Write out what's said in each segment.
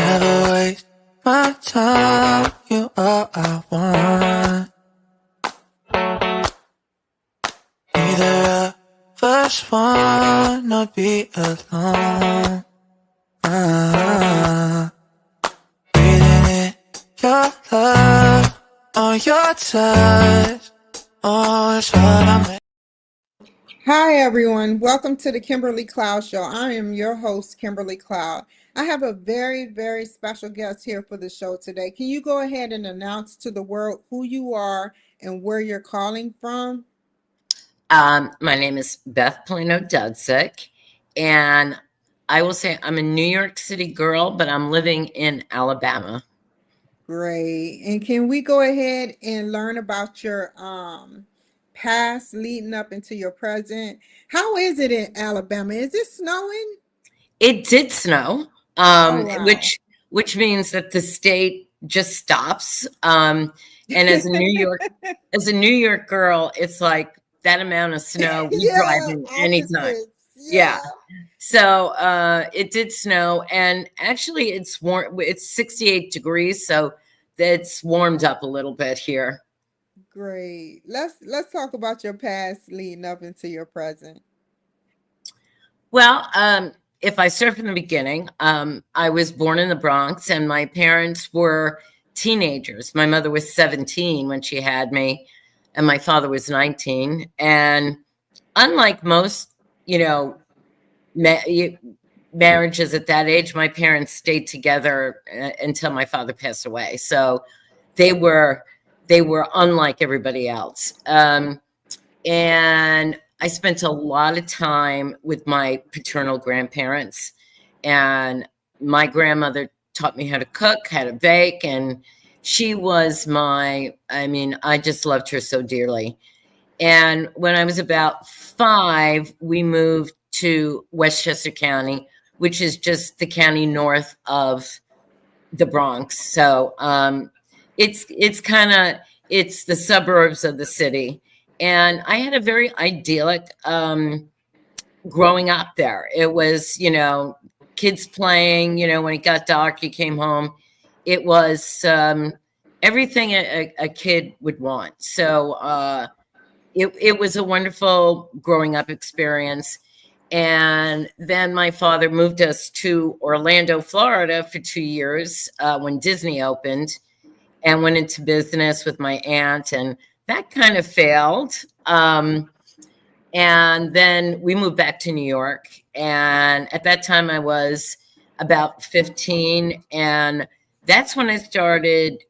Never waste my time, you all I want. Neither of us wanna be alone. Breathing in your love, on your touch, oh, it's what I'm. Hi, everyone. Welcome to the Kimberly Cloud Show. I am your host, Kimberly Cloud. I have a very, very special guest here for the show today. Can you go ahead and announce to the world who you are and where you're calling from? My name is Beth Pellino-Dudzic, and I will say I'm a New York City girl, but I'm living in Alabama. Great. And can we go ahead and learn about your past leading up into your present? How is it in Alabama? Is it snowing? It did snow, Wow. which means that the state just stops. And as a New York girl, it's like that amount of snow we drive in anytime. Yeah. So it did snow, and actually it's warm. It's 68 degrees, so it's warmed up a little bit here. Great. Let's talk about your past leading up into your present. Well, if I start from the beginning, I was born in the Bronx, and my parents were teenagers. My mother was 17 when she had me, and my father was 19. And unlike most, marriages at that age, my parents stayed together until my father passed away. So they were unlike everybody else. And I spent a lot of time with my paternal grandparents, and my grandmother taught me how to cook, how to bake, and she was I just loved her so dearly. And when I was about 5, we moved to Westchester County, which is just the county north of the Bronx. So it's the suburbs of the city. And I had a very idyllic growing up there. It was, kids playing, when it got dark, you came home. It was everything a kid would want. So it was a wonderful growing up experience. And then my father moved us to Orlando, Florida for 2 years when Disney opened, and went into business with my aunt, and that kind of failed. And then we moved back to New York. And at that time I was about 15. And that's when I started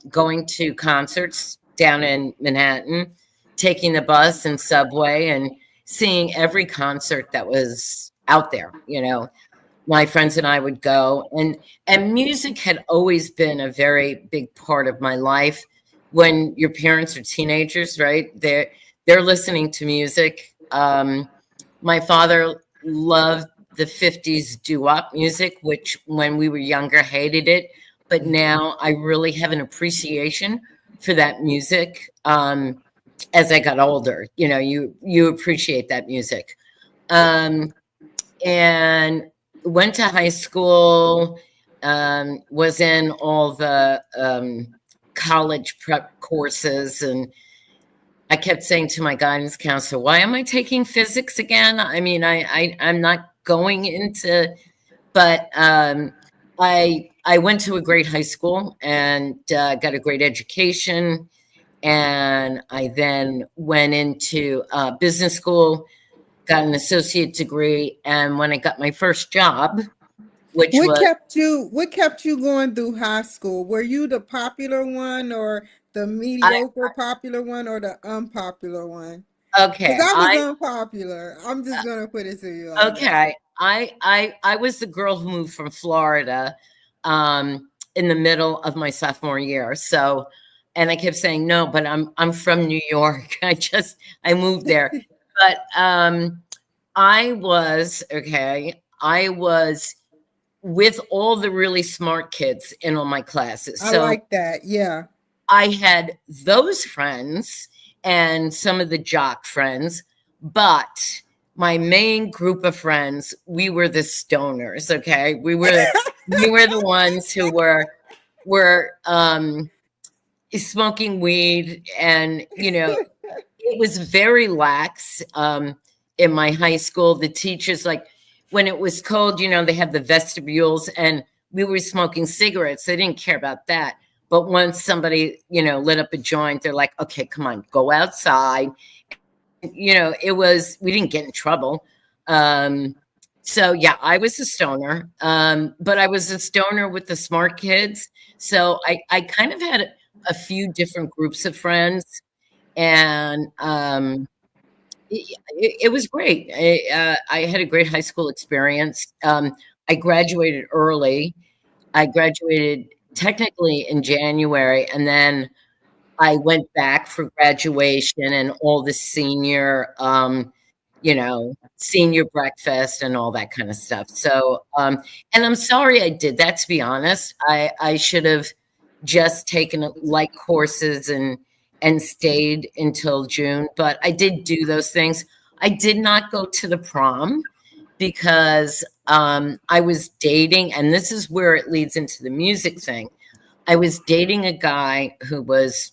going to concerts down in Manhattan, taking the bus and subway and seeing every concert that was out there. My friends and I would go, and music had always been a very big part of my life. When your parents are teenagers, right? They're listening to music. My father loved the 50s doo-wop music, which when we were younger, hated it. But now I really have an appreciation for that music. As I got older, you appreciate that music. And went to high school, was in all the college prep courses, and I kept saying to my guidance counselor, why am I taking physics again? I mean, I'm not going into, but I went to a great high school and got a great education. And I then went into business school, got an associate degree. And when I got my first job, what kept you going through high school? Were you the popular one, or the mediocre popular one, or the unpopular one? Okay. Because I was unpopular. I'm just gonna put it to you. Okay. I was the girl who moved from Florida in the middle of my sophomore year. So, and I kept saying, no, but I'm from New York. I moved there. But I was with all the really smart kids in all my classes. I like that. Yeah. I had those friends and some of the jock friends, but my main group of friends, we were the stoners. Okay. We were we were the ones who were smoking weed, and it was very lax. In my high school, the teachers, like, when it was cold, they have the vestibules, and we were smoking cigarettes. They didn't care about that. But once somebody, lit up a joint, they're like, okay, come on, go outside. We didn't get in trouble. So yeah, I was a stoner, but I was a stoner with the smart kids. So I kind of had a few different groups of friends, and it was great. I had a great high school experience. I graduated early. I graduated technically in January, and then I went back for graduation and all the senior breakfast and all that kind of stuff. So, and I'm sorry I did that, to be honest. I should have just taken light courses and stayed until June, but I did do those things. I did not go to the prom because I was dating, and this is where it leads into the music thing. I was dating a guy who was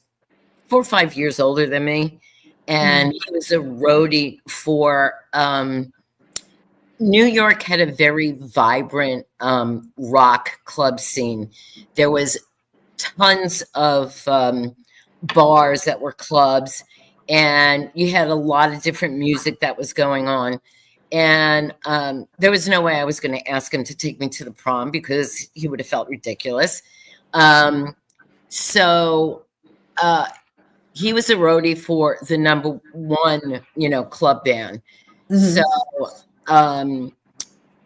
4 or 5 years older than me, and he was a roadie for New York. Had a very vibrant rock club scene. There was tons of bars that were clubs, and you had a lot of different music that was going on. And there was no way I was going to ask him to take me to the prom because he would have felt ridiculous. So he was a roadie for the number one, club band. So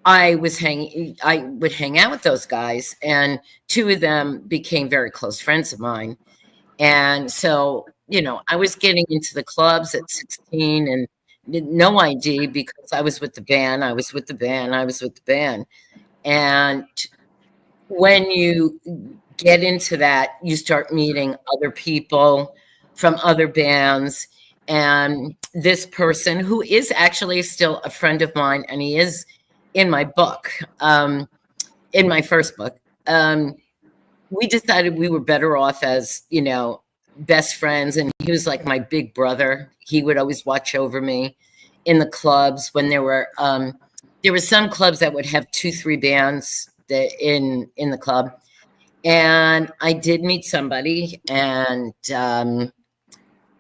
I would hang out with those guys, and two of them became very close friends of mine. And so, I was getting into the clubs at 16 and no ID because I was with the band. And when you get into that, you start meeting other people from other bands. And this person, who is actually still a friend of mine, and he is in my book, in my first book, we decided we were better off as, best friends. And he was like my big brother. He would always watch over me in the clubs when there were some clubs that would have 2-3 bands in the club. And I did meet somebody, and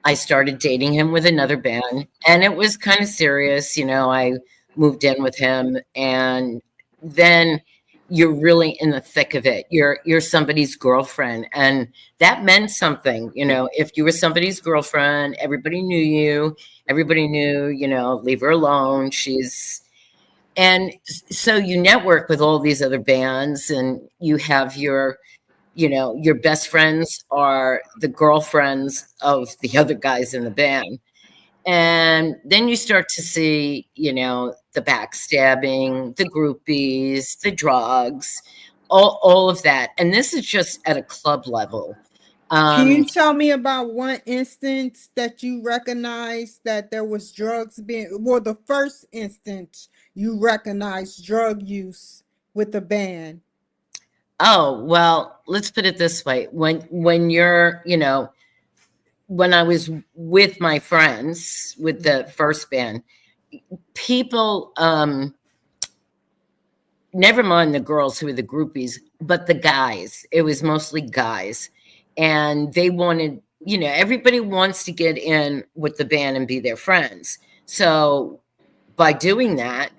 I started dating him with another band, and it was kind of serious. I moved in with him, and then you're really in the thick of it. You're somebody's girlfriend, and that meant something. If you were somebody's girlfriend, everybody knew you. Everybody knew, leave her alone. And so you network with all these other bands, and you have your best friends are the girlfriends of the other guys in the band. And then you start to see, the backstabbing, the groupies, the drugs, all of that. And this is just at a club level. Can you tell me about one instance that you recognized that there was drugs the first instance you recognized drug use with the band? Oh, well, let's put it this way. When you're, when I was with my friends with the first band, people, never mind the girls who were the groupies, but the guys, it was mostly guys. And they wanted, everybody wants to get in with the band and be their friends. So by doing that,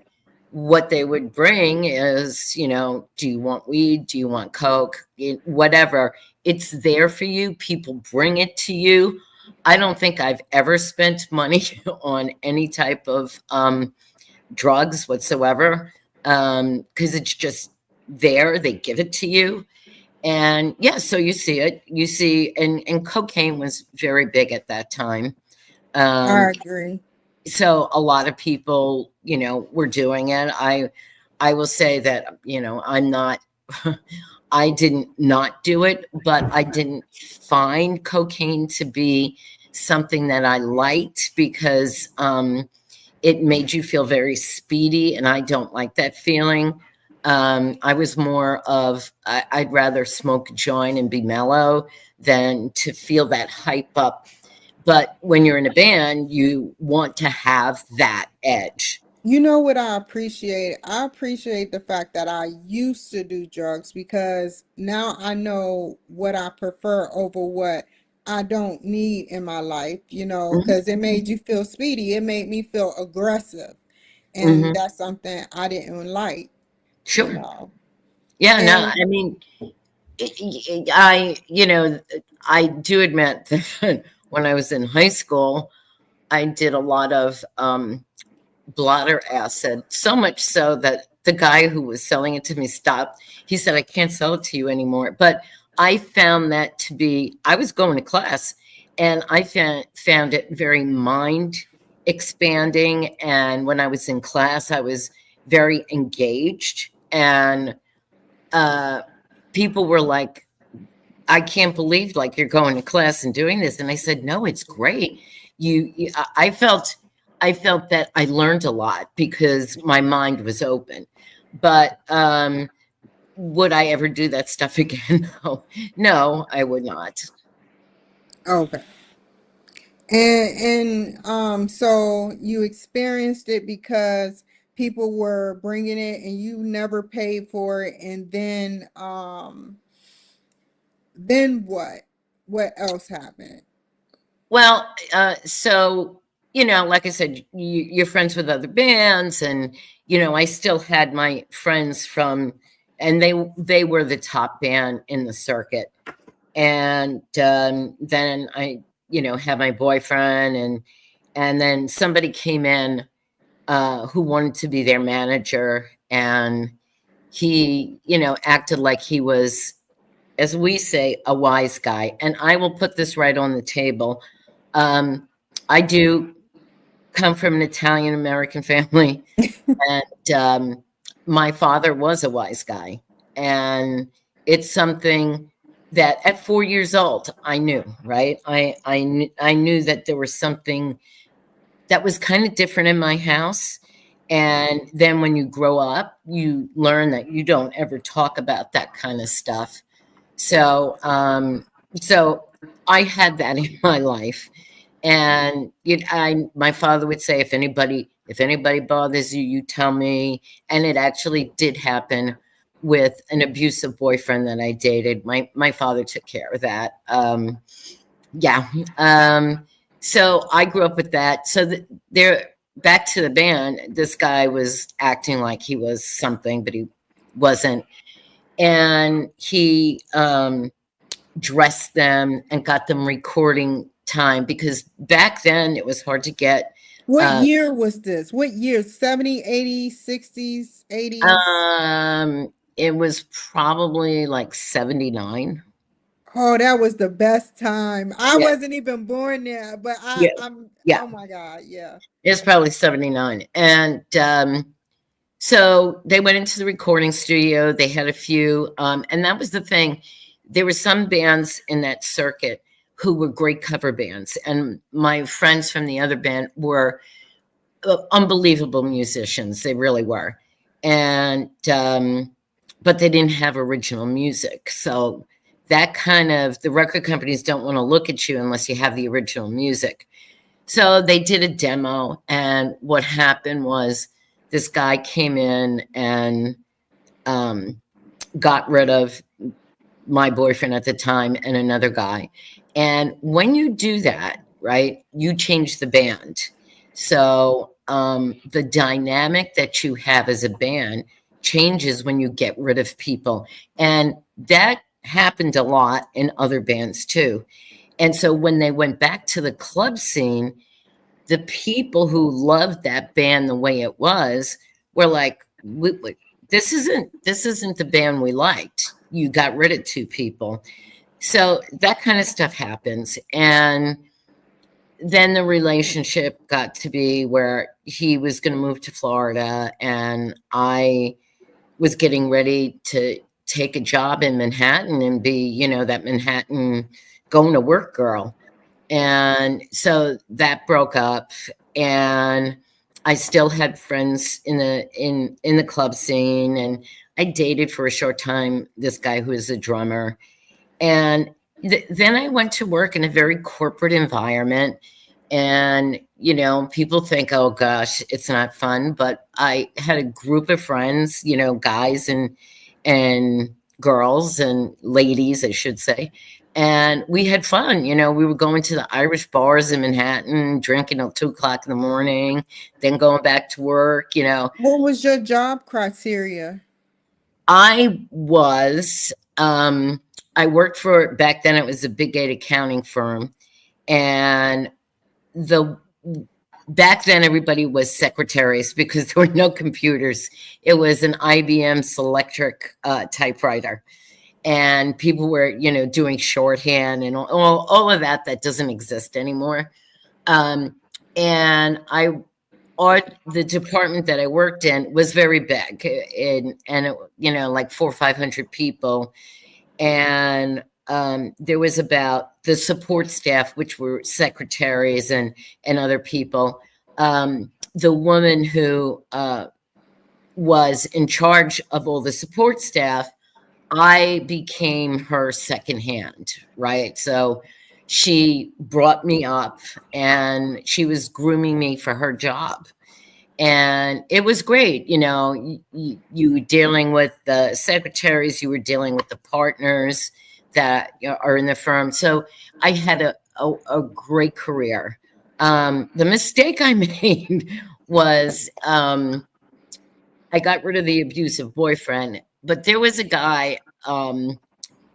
what they would bring is, do you want weed? Do you want coke? Whatever. It's there for you. People bring it to you. I don't think I've ever spent money on any type of drugs whatsoever, because it's just there. They give it to you. And yeah, so you see it. You see, and cocaine was very big at that time. I agree. So a lot of people, were doing it. I will say that, I'm not, I didn't not do it, but I didn't find cocaine to be something that I liked because it made you feel very speedy, and I don't like that feeling. I was more of, I'd rather smoke a joint and be mellow than to feel that hype up. But when you're in a band, you want to have that edge. You know what I appreciate? I appreciate the fact that I used to do drugs because now I know what I prefer over what I don't need in my life, Mhm. because it made you feel speedy. It made me feel aggressive. And Mhm. that's something I didn't like, you Sure. know. Yeah, no, And I mean, I do admit that when I was in high school, I did a lot of blotter acid, so much so that the guy who was selling it to me stopped. He said, I can't sell it to you anymore. But I found that to be, I was going to class and I found it very mind expanding. And when I was in class, I was very engaged. And uh, people were like, I can't believe like you're going to class and doing this. And I said, no, it's great. I felt that I learned a lot because my mind was open. But would I ever do that stuff again? No, no, I would not. okay. And so you experienced it because people were bringing it and you never paid for it, and then what? What else happened? Well, so like I said, you're friends with other bands, and I still had my friends from, and they were the top band in the circuit. And then I, had my boyfriend, and then somebody came in who wanted to be their manager, and he, acted like he was, as we say, a wise guy. And I will put this right on the table. Um, I do come from an Italian American family, and my father was a wise guy. And it's something that at 4 years old, I knew, right? I knew that there was something that was kind of different in my house. And then when you grow up, you learn that you don't ever talk about that kind of stuff. So, so I had that in my life, and my father would say, if anybody bothers you, you tell me. And it actually did happen with an abusive boyfriend that I dated. My father took care of that. Yeah. So I grew up with that. So there, back to the band. This guy was acting like he was something, but he wasn't, and he dressed them and got them recording time because back then it was hard to get. What Uh, year was this? What year? 70, 80s, 60s, 80s? it was probably like 79. Oh, that was the best time. I Yeah, wasn't even born there, but yeah, yeah. oh my God, yeah. It's probably 79. And so they went into the recording studio. They had a few, and that was the thing. There were some bands in that circuit who were great cover bands, and my friends from the other band were unbelievable musicians. They really were, and but they didn't have original music. So that kind of, the record companies don't want to look at you unless you have the original music. So they did a demo, and what happened was this guy came in and um, got rid of my boyfriend at the time and another guy. And when you do that, right, you change the band. So the dynamic that you have as a band changes when you get rid of people. And that happened a lot in other bands too. And so when they went back to the club scene, the people who loved that band the way it was were like, this isn't the band we liked. You got rid of two people. So that kind of stuff happens. And then the relationship got to be where he was going to move to Florida, and I was getting ready to take a job in Manhattan and be, that Manhattan going to work girl. And so that broke up, and I still had friends in the club scene, and I dated for a short time this guy who is a drummer. And then I went to work in a very corporate environment. And, people think, oh gosh, it's not fun. But I had a group of friends, guys and girls and ladies, I should say. And we had fun. We were going to the Irish bars in Manhattan, drinking till 2 o'clock in the morning, then going back to work. What was your job criteria? I was, I worked for, back then it was a big 8 accounting firm. And back then everybody was secretaries because there were no computers. It was an IBM Selectric typewriter. And people were, doing shorthand and all of that doesn't exist anymore. And the department that I worked in was very big, and it, like 400 or 500 people. And there was about the support staff, which were secretaries and other people. The woman who was in charge of all the support staff, I became her second hand, right? So she brought me up and she was grooming me for her job. And it was great. You were dealing with the secretaries, you were dealing with the partners that are in the firm. So I had a great career. The mistake I made was I got rid of the abusive boyfriend, but there was a guy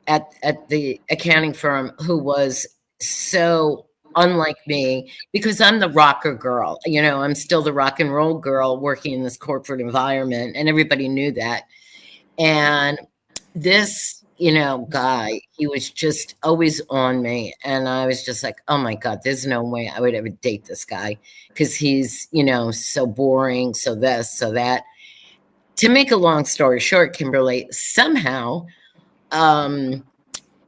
at the accounting firm who was so unlike me, because I'm the rocker girl. I'm still the rock and roll girl working in this corporate environment, and everybody knew that. And this, guy, he was just always on me. And I was just like, oh my God, there's no way I would ever date this guy because he's, so boring, so this, so that. To make a long story short, Kimberly, somehow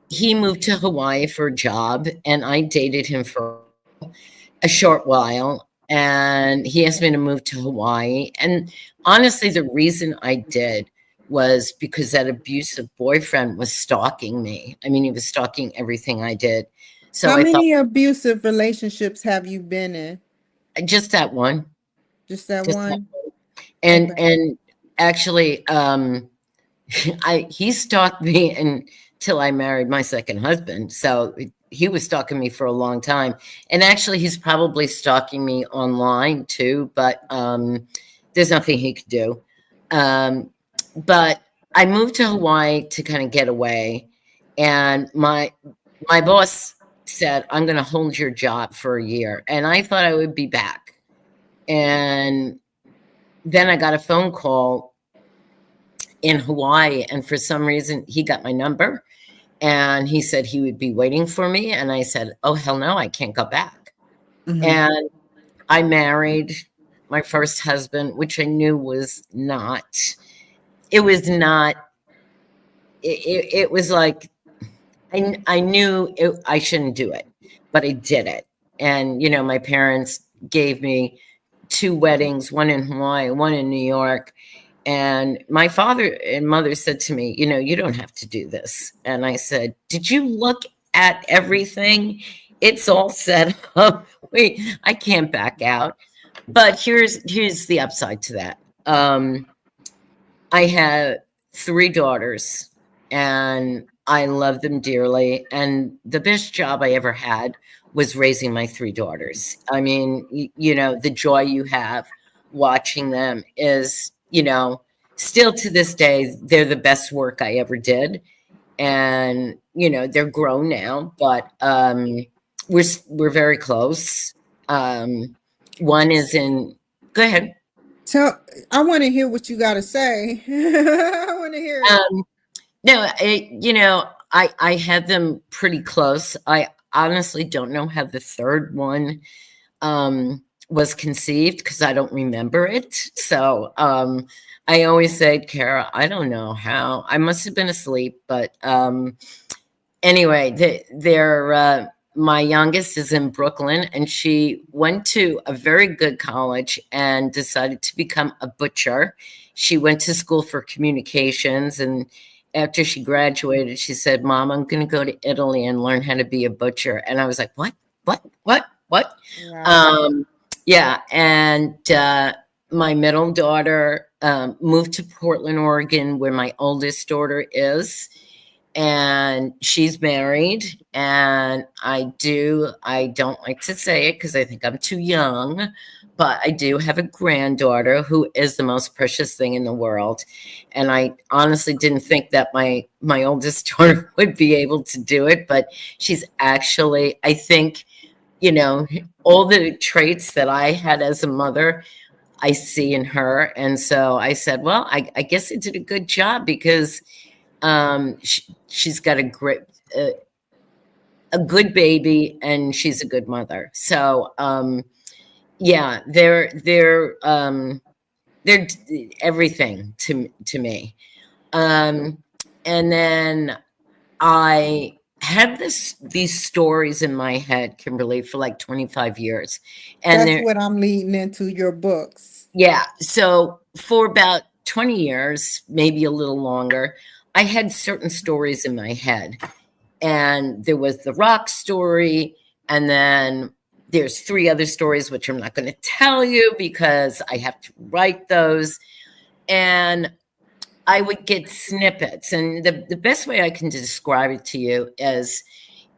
he moved to Hawaii for a job, and I dated him for a short while, and he asked me to move to Hawaii. And honestly, the reason I did was because that abusive boyfriend was stalking me. I mean, he was stalking everything I did. So How many abusive relationships have you been in? Just that one. Just that one? And actually, he stalked me until I married my second husband. So he was stalking me for a long time. And actually, he's probably stalking me online too, but there's nothing he could do. But I moved to Hawaii to kind of get away. And my boss said, I'm going to hold your job for a year. And I thought I would be back. And then I got a phone call in Hawaii, and for some reason he got my number, and he said he would be waiting for me. And I said, oh, hell no, I can't go back. Mm-hmm. And I married my first husband, which I knew was not, it was like, I knew I shouldn't do it, but I did it. And, my parents gave me 2 weddings, one in Hawaii, one in New York. And my father and mother said to me, you don't have to do this. And I said, did you look at everything? It's all set up. Wait, I can't back out. But here's the upside to that. I had 3 daughters, and I love them dearly. And the best job I ever had was raising my 3 daughters. I mean, the joy you have watching them is, still to this day, they're the best work I ever did. And, they're grown now, but we're very close. One is in, go ahead. So I want to hear what you got to say. I want to hear it. No, I had them pretty close. I honestly don't know how the third one was conceived because I don't remember it. So I always say, Kara, I don't know how. I must have been asleep. But anyway, they're my youngest is in Brooklyn, and she went to a very good college and decided to become a butcher. She went to school for communications, and after she graduated, she said, "Mom, I'm going to go to Italy and learn how to be a butcher." And I was like, "What? What?" Wow. Yeah, and my middle daughter moved to Portland, Oregon, where my oldest daughter is, and she's married. And I don't like to say it because I think I'm too young, but I do have a granddaughter who is the most precious thing in the world. And I honestly didn't think that my oldest daughter would be able to do it, but she's actually, I think, all the traits that I had as a mother, I see in her. And so I said, well, I guess I did a good job, because she's got a good baby, and she's a good mother. So yeah, they're everything to me. And then I had these stories in my head, Kimberly, for like 25 years. And That's they're, what I'm leading into your books. yeah, so for about 20 years, maybe a little longer, I had certain stories in my head. And there was the rock story, and then there's 3 other stories, which I'm not going to tell you because I have to write those. And I would get snippets. And the best way I can describe it to you is,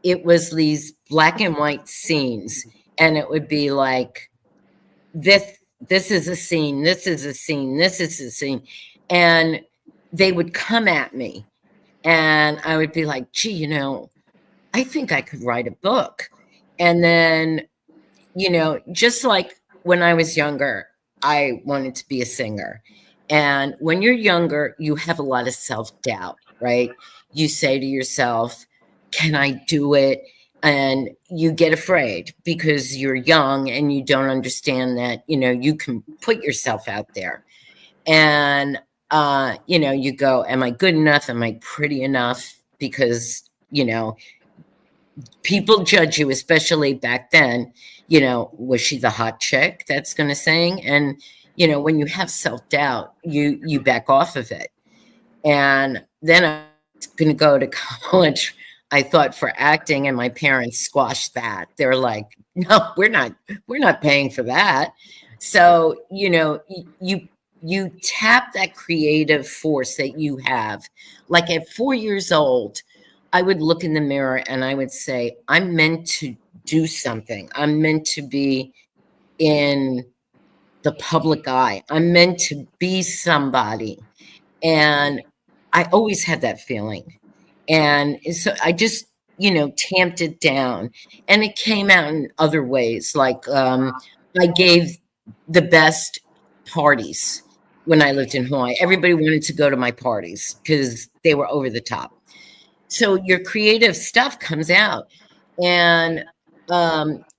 it was these black and white scenes. And it would be like, this is a scene, this is a scene, this is a scene. And they would come at me. And I would be like, gee, I think I could write a book. And then, just like when I was younger, I wanted to be a singer. And when you're younger, you have a lot of self-doubt, right? You say to yourself, can I do it? And you get afraid because you're young and you don't understand that, you can put yourself out there. And, you go, am I good enough? Am I pretty enough? Because, people judge you, especially back then. Was she the hot chick that's going to sing? And when you have self-doubt, you back off of it. And then I was going to go to college, I thought, for acting, and my parents squashed that. They're like, no, we're not paying for that. So you tap that creative force that you have. Like at 4 years old, I would look in the mirror and I would say, I'm meant to do something. I'm meant to be in the public eye. I'm meant to be somebody. And I always had that feeling. And so I just, tamped it down. And it came out in other ways. Like I gave the best parties when I lived in Hawaii. Everybody wanted to go to my parties because they were over the top. So your creative stuff comes out. And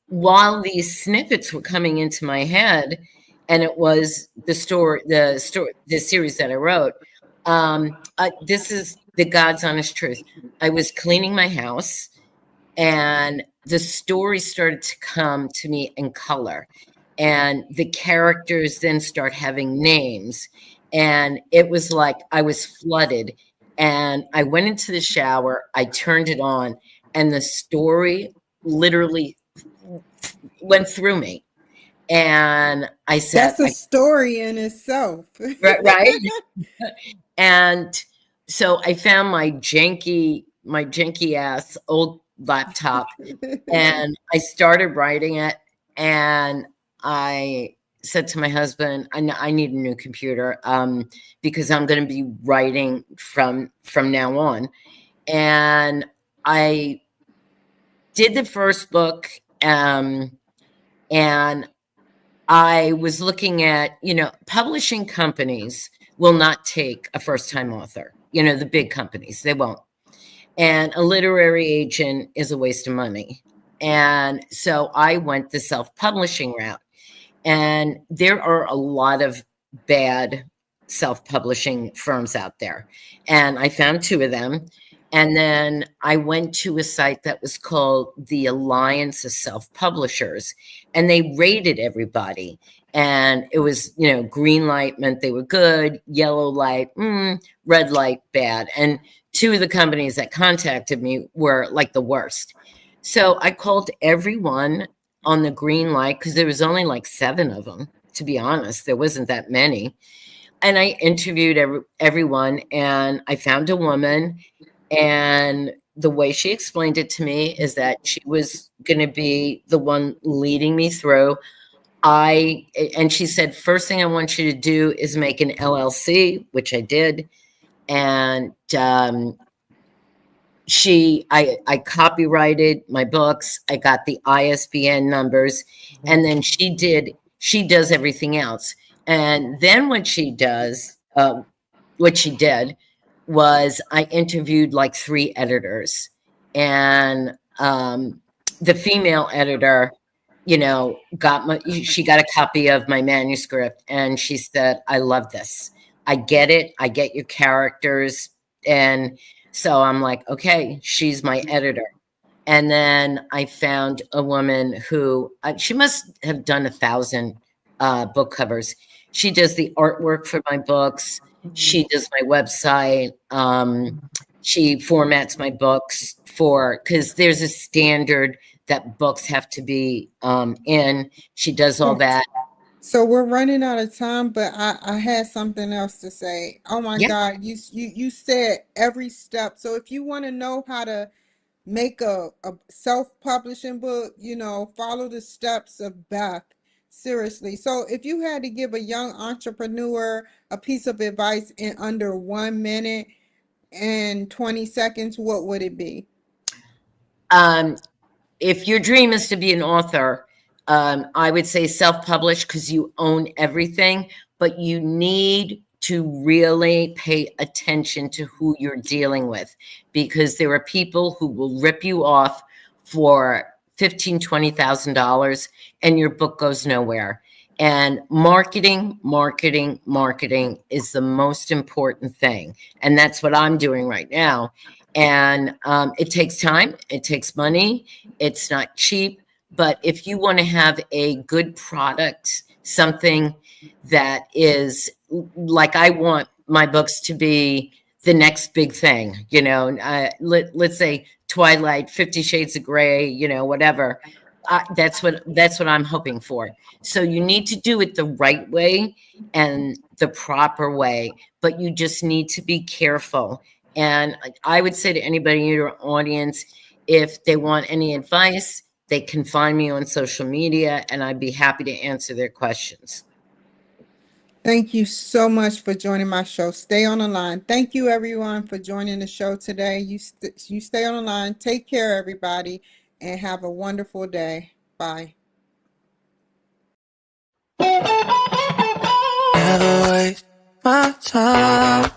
while these snippets were coming into my head, and it was the series that I wrote, this is the God's honest truth. I was cleaning my house, and the story started to come to me in color. And the characters then start having names. And it was like I was flooded. And I went into the shower, I turned it on, and the story literally went through me. And I said, That's a story in itself. right? And so I found my janky ass old laptop, and I started writing it. And I said to my husband, I need a new computer because I'm going to be writing from now on. And I did the first book, and I was looking at, publishing companies will not take a first-time author, the big companies, they won't. And a literary agent is a waste of money. And so I went the self-publishing route. And there are a lot of bad self-publishing firms out there. And I found 2 of them. And then I went to a site that was called the Alliance of Self-Publishers, and they rated everybody. And it was, green light meant they were good, yellow light, red light, bad. And two of the companies that contacted me were like the worst. So I called everyone on the green light because there was only like 7 of them, to be honest. There wasn't that many. And I interviewed everyone, and I found a woman. And the way she explained it to me is that she was going to be the one leading me through. And she said, first thing I want you to do is make an LLC, which I did. And I copyrighted my books. I got the ISBN numbers, and then she does everything else. And then what she did was I interviewed like 3 editors, and the female editor, she got a copy of my manuscript, and she said, I love this. I get it. I get your characters. And so I'm like, okay, she's my editor. And then I found a woman who, she must have done 1,000 book covers. She does the artwork for my books. She does my website. She formats my books because there's a standard that books have to be in. She does all that. So we're running out of time, but I had something else to say. Oh my Yeah. God, you said every step. So if you want to know how to make a self-publishing book, follow the steps of Beth. Seriously. So if you had to give a young entrepreneur a piece of advice in under 1 minute and 20 seconds, what would it be? If your dream is to be an author, I would say self-publish because you own everything, but you need to really pay attention to who you're dealing with, because there are people who will rip you off for $15,000, $20,000, and your book goes nowhere. And marketing is the most important thing. And that's what I'm doing right now. And it takes time, it takes money, it's not cheap. But if you want to have a good product, something that is like, I want my books to be the next big thing, let's say Twilight, 50 Shades of Grey, whatever. That's what I'm hoping for. So you need to do it the right way and the proper way, but you just need to be careful. And I would say to anybody in your audience, if they want any advice, they can find me on social media, and I'd be happy to answer their questions. Thank you so much for joining my show. Stay on the line. Thank you, everyone, for joining the show today. You stay on the line. Take care, everybody, and have a wonderful day. Bye. Never waste my time.